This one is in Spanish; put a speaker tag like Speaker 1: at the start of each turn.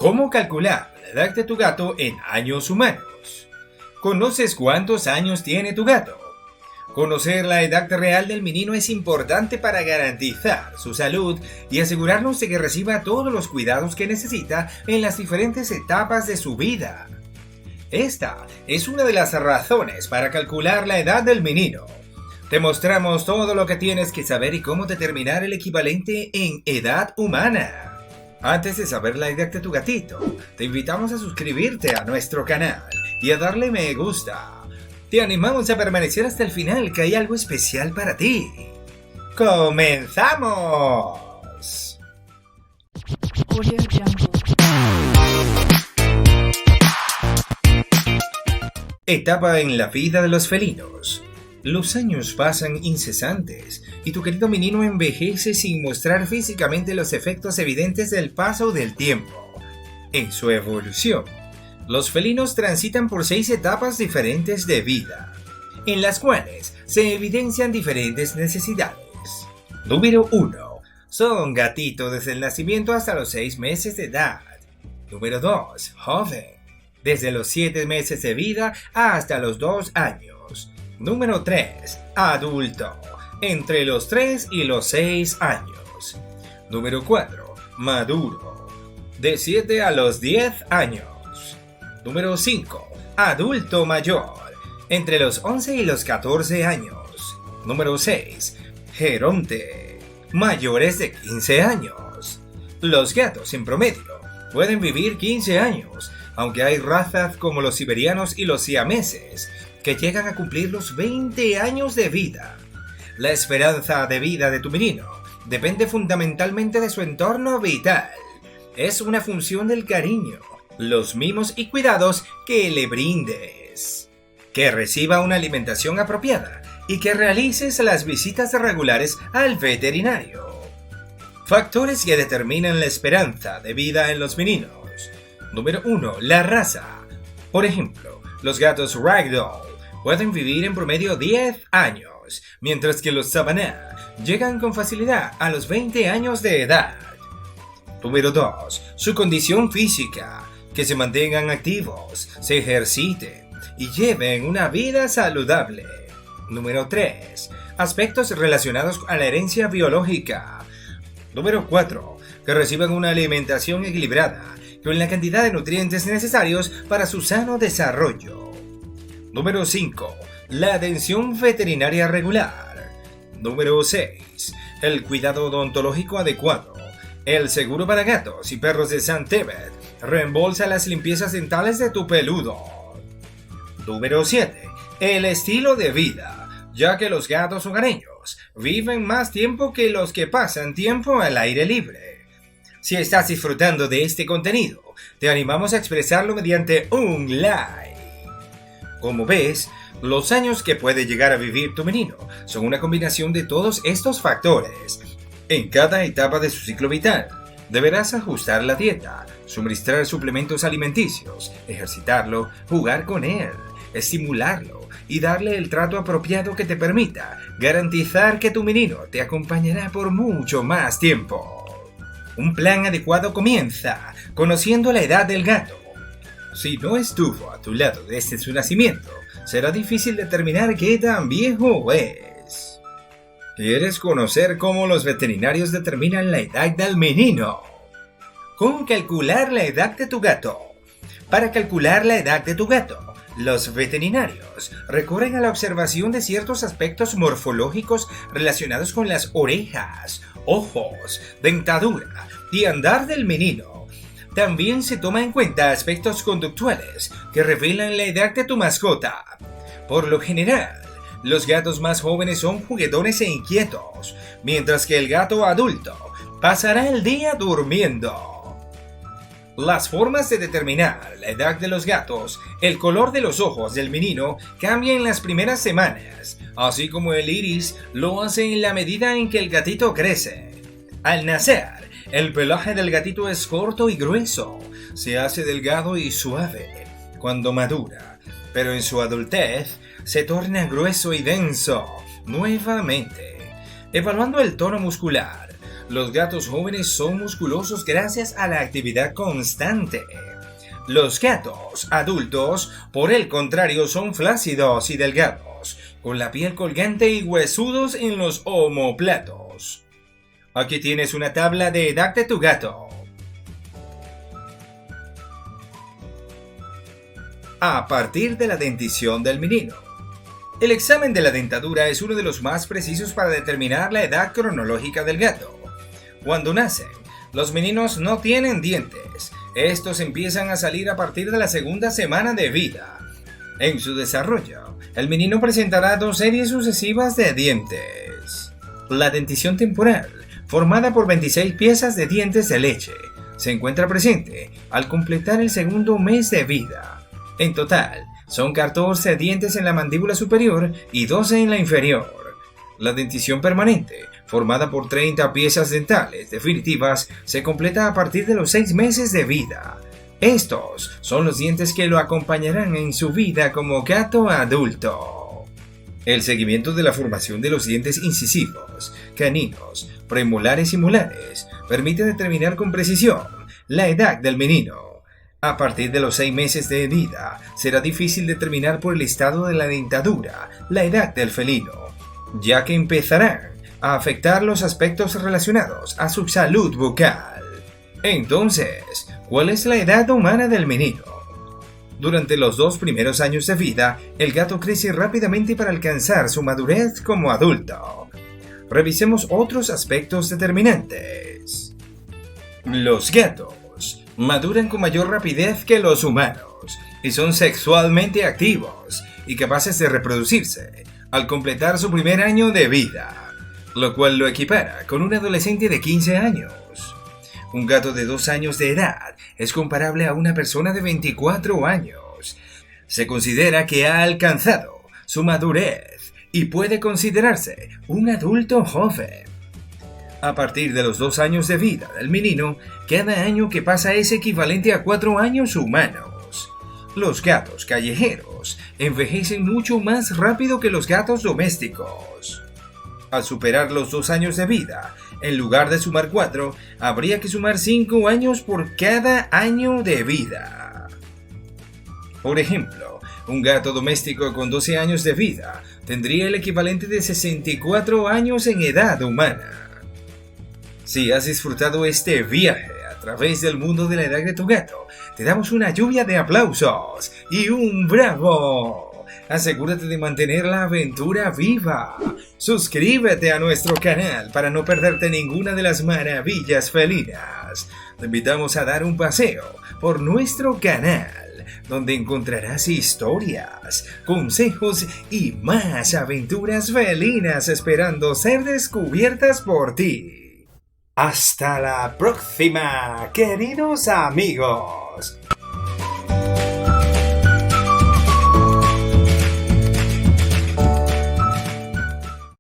Speaker 1: ¿Cómo calcular la edad de tu gato en años humanos? ¿Conoces cuántos años tiene tu gato? Conocer la edad real del menino es importante para garantizar su salud y asegurarnos de que reciba todos los cuidados que necesita en las diferentes etapas de su vida. Esta es una de las razones para calcular la edad del menino. Te mostramos todo lo que tienes que saber y cómo determinar el equivalente en edad humana. Antes de saber la edad de tu gatito, te invitamos a suscribirte a nuestro canal y a darle me gusta. Te animamos a permanecer hasta el final, que hay algo especial para ti. ¡Comenzamos!
Speaker 2: Audio Jungle.
Speaker 1: Etapa en la vida de los felinos. Los años pasan incesantes y tu querido menino envejece sin mostrar físicamente los efectos evidentes del paso del tiempo. En su evolución, los felinos transitan por 6 etapas diferentes de vida, en las cuales se evidencian diferentes necesidades. Número 1. Son gatito desde el nacimiento hasta los 6 meses de edad. Número 2. Joven, desde los 7 meses de vida hasta los 2 años. Número 3. Adulto, entre los 3 y los 6 años. Número 4. Maduro, de 7 a los 10 años. Número 5. Adulto mayor, entre los 11 y los 14 años. Número 6. Geronte, mayores de 15 años. Los gatos en promedio pueden vivir 15 años, aunque hay razas como los siberianos y los siameses que llegan a cumplir los 20 años de vida. La esperanza de vida de tu menino depende fundamentalmente de su entorno vital. Es una función del cariño, los mimos y cuidados que le brindes. Que reciba una alimentación apropiada y que realices las visitas regulares al veterinario. Factores que determinan la esperanza de vida en los meninos. Número 1. La raza. Por ejemplo, los gatos Ragdoll pueden vivir en promedio 10 años, mientras que los Savannah llegan con facilidad a los 20 años de edad. Número 2. Su condición física. Que se mantengan activos, se ejerciten y lleven una vida saludable. Número 3. Aspectos relacionados a la herencia biológica. Número 4. Que reciban una alimentación equilibrada con la cantidad de nutrientes necesarios para su sano desarrollo. Número 5. La atención veterinaria regular. Número 6. El cuidado odontológico adecuado. El seguro para gatos y perros de St. Tebet reembolsa las limpiezas dentales de tu peludo. Número 7. El estilo de vida, ya que los gatos hogareños viven más tiempo que los que pasan tiempo al aire libre. Si estás disfrutando de este contenido, te animamos a expresarlo mediante un like. Como ves, los años que puede llegar a vivir tu menino son una combinación de todos estos factores. En cada etapa de su ciclo vital, deberás ajustar la dieta, suministrar suplementos alimenticios, ejercitarlo, jugar con él, estimularlo y darle el trato apropiado que te permita garantizar que tu menino te acompañará por mucho más tiempo. Un plan adecuado comienza conociendo la edad del gato. Si no estuvo a tu lado desde su nacimiento, será difícil determinar qué tan viejo es. ¿Quieres conocer cómo los veterinarios determinan la edad del menino? ¿Cómo calcular la edad de tu gato? Para calcular la edad de tu gato, los veterinarios recurren a la observación de ciertos aspectos morfológicos relacionados con las orejas, ojos, dentadura y andar del menino. También se toma en cuenta aspectos conductuales que revelan la edad de tu mascota. Por lo general, los gatos más jóvenes son juguetones e inquietos, mientras que el gato adulto pasará el día durmiendo. Las formas de determinar la edad de los gatos, el color de los ojos del menino cambia en las primeras semanas, así como el iris lo hace en la medida en que el gatito crece. Al nacer, el pelaje del gatito es corto y grueso, se hace delgado y suave cuando madura, pero en su adultez se torna grueso y denso nuevamente. Evaluando el tono muscular, Los gatos jóvenes son musculosos gracias a la actividad constante. Los gatos adultos, por el contrario, son flácidos y delgados, con la piel colgante y huesudos en los omóplatos. Aquí tienes una tabla de edad de tu gato. A partir de la dentición del menino. El examen de la dentadura es uno de los más precisos para determinar la edad cronológica del gato. Cuando nacen, los meninos no tienen dientes. Estos empiezan a salir a partir de la segunda semana de vida. En su desarrollo, el menino presentará 2 series sucesivas de dientes. La dentición temporal, formada por 26 piezas de dientes de leche, se encuentra presente al completar el segundo mes de vida. En total, son 14 dientes en la mandíbula superior y 12 en la inferior. La dentición permanente, formada por 30 piezas dentales definitivas, se completa a partir de los 6 meses de vida. Estos son los dientes que lo acompañarán en su vida como gato adulto. El seguimiento de la formación de los dientes incisivos, caninos, premolares y molares permite determinar con precisión la edad del menino. A partir de los 6 meses de vida, será difícil determinar por el estado de la dentadura la edad del felino, ya que empezarán a afectar los aspectos relacionados a su salud bucal. Entonces, ¿cuál es la edad humana del menino? Durante los 2 primeros años de vida, el gato crece rápidamente para alcanzar su madurez como adulto. Revisemos otros aspectos determinantes. Los gatos maduran con mayor rapidez que los humanos y son sexualmente activos y capaces de reproducirse al completar su primer año de vida, lo cual lo equipara con un adolescente de 15 años. Un gato de 2 años de edad es comparable a una persona de 24 años. Se considera que ha alcanzado su madurez y puede considerarse un adulto joven. A partir de los 2 años de vida del menino, cada año que pasa es equivalente a 4 años humanos. Los gatos callejeros envejecen mucho más rápido que los gatos domésticos. Al superar los 2 años de vida, en lugar de sumar 4, habría que sumar 5 años por cada año de vida. Por ejemplo, un gato doméstico con 12 años de vida tendría el equivalente de 64 años en edad humana. Si has disfrutado este viaje a través del mundo de la edad de tu gato, te damos una lluvia de aplausos y un bravo. Asegúrate de mantener la aventura viva. Suscríbete a nuestro canal para no perderte ninguna de las maravillas felinas. Te invitamos a dar un paseo por nuestro canal, donde encontrarás historias, consejos y más aventuras felinas esperando ser descubiertas por ti. Hasta la próxima, queridos amigos.